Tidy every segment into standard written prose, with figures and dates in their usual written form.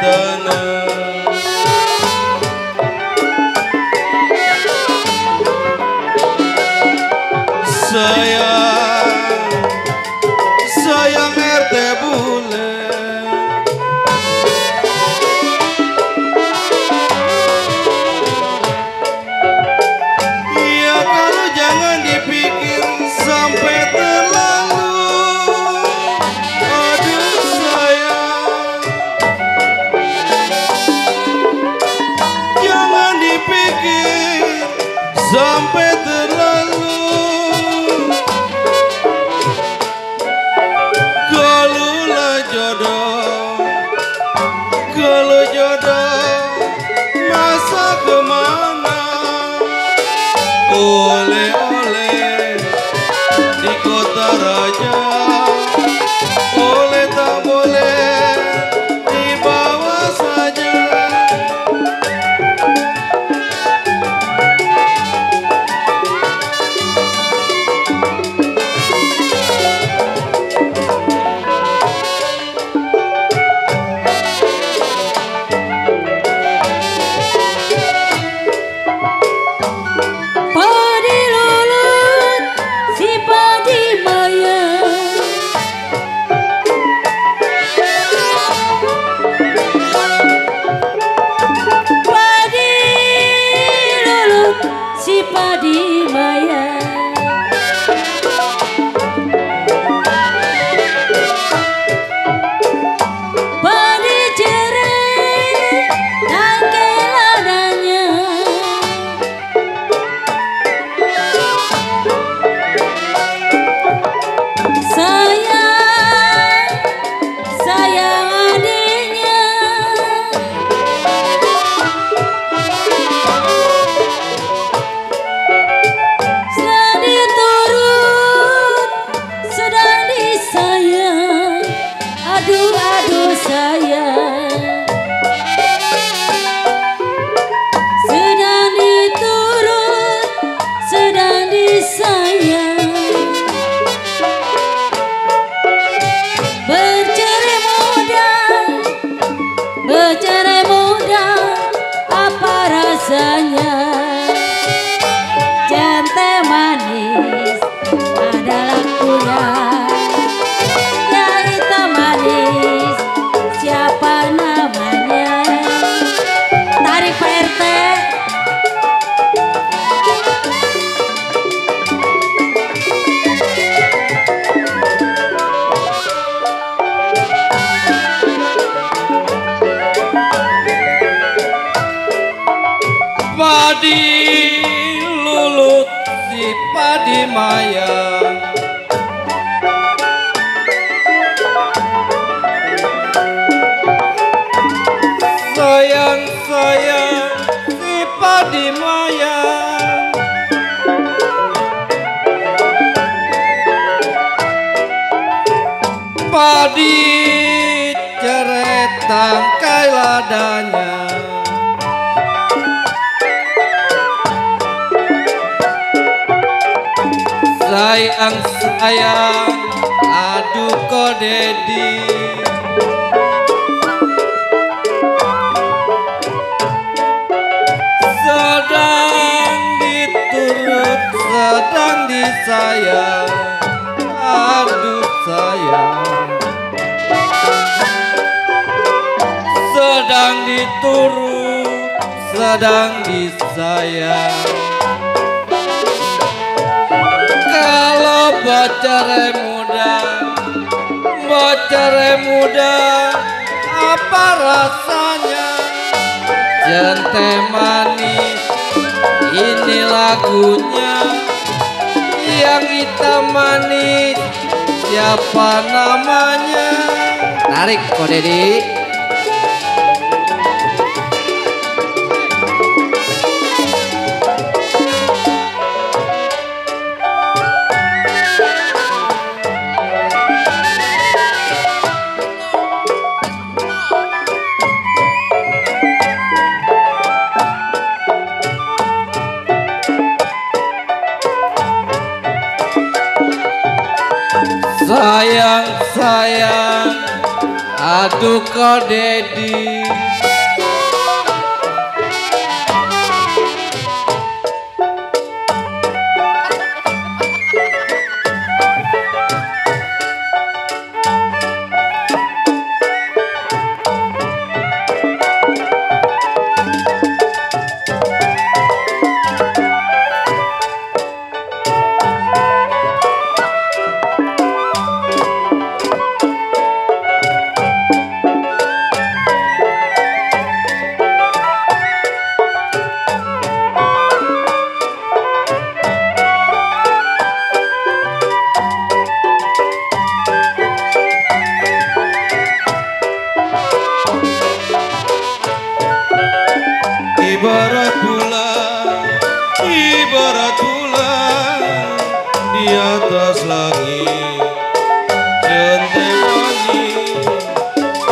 tenang. Sayang RT bule, ya kalau jangan dipikir sampai terlalu. Aduh sayang, jangan dipikir sampai terlalu. Kalau jodoh masa kemana, oleh-oleh di kota raja, boleh tak boleh dibawa saja. Bercerai muda apa rasanya? Jantai manis adalah kuda, ya hitam manis siapa namanya? Tarik Pak RT. Padi lulut si padi mayang, sayang-sayang si padi mayang. Padi ceret tangkai ladanya, sayang-sayang aduh kok Dedi, sedang diturut sedang disayang, aduh sayang, sedang diturut sedang disayang. Kalau bercerai muda, apa rasanya? Jantai manis, ini lagunya. Yang hitam manis, siapa namanya? Tarik kok Dedi. Sayang-sayang Aduh kok Dedi. Ibarat bulan di atas langit, centeng manis.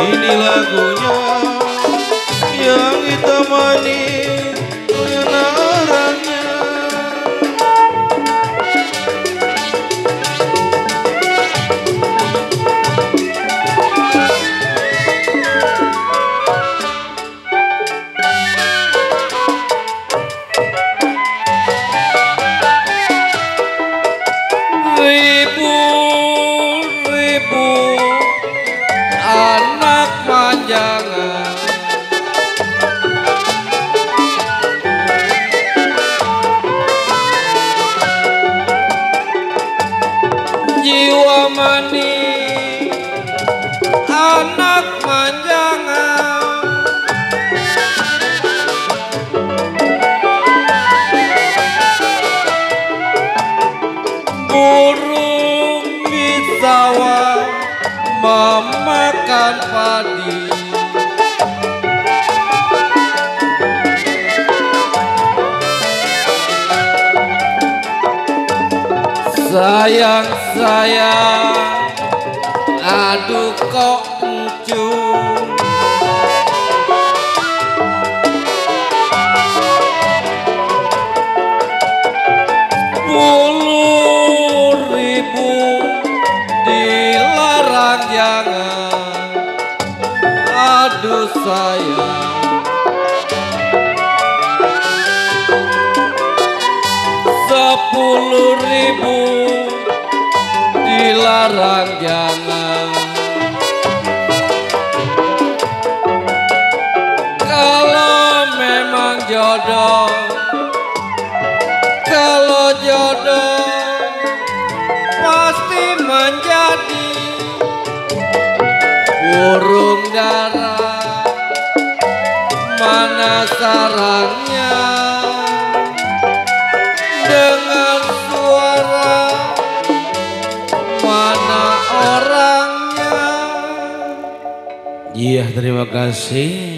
Ini lagunya yang ditemani mana orangnya. Ribu-ribu anak manjangan jiwa manis anak manjangan burung di sawah memakan padi. Sayang sayang, aduh kok encung. Dilarang jangan, aduh sayang. 10.000 dilarang jangan. Kalau memang jodoh, kalau jodoh pasti menjadi burung dara. Mana sarangnya dengan suara, mana orangnya. Iya, terima kasih.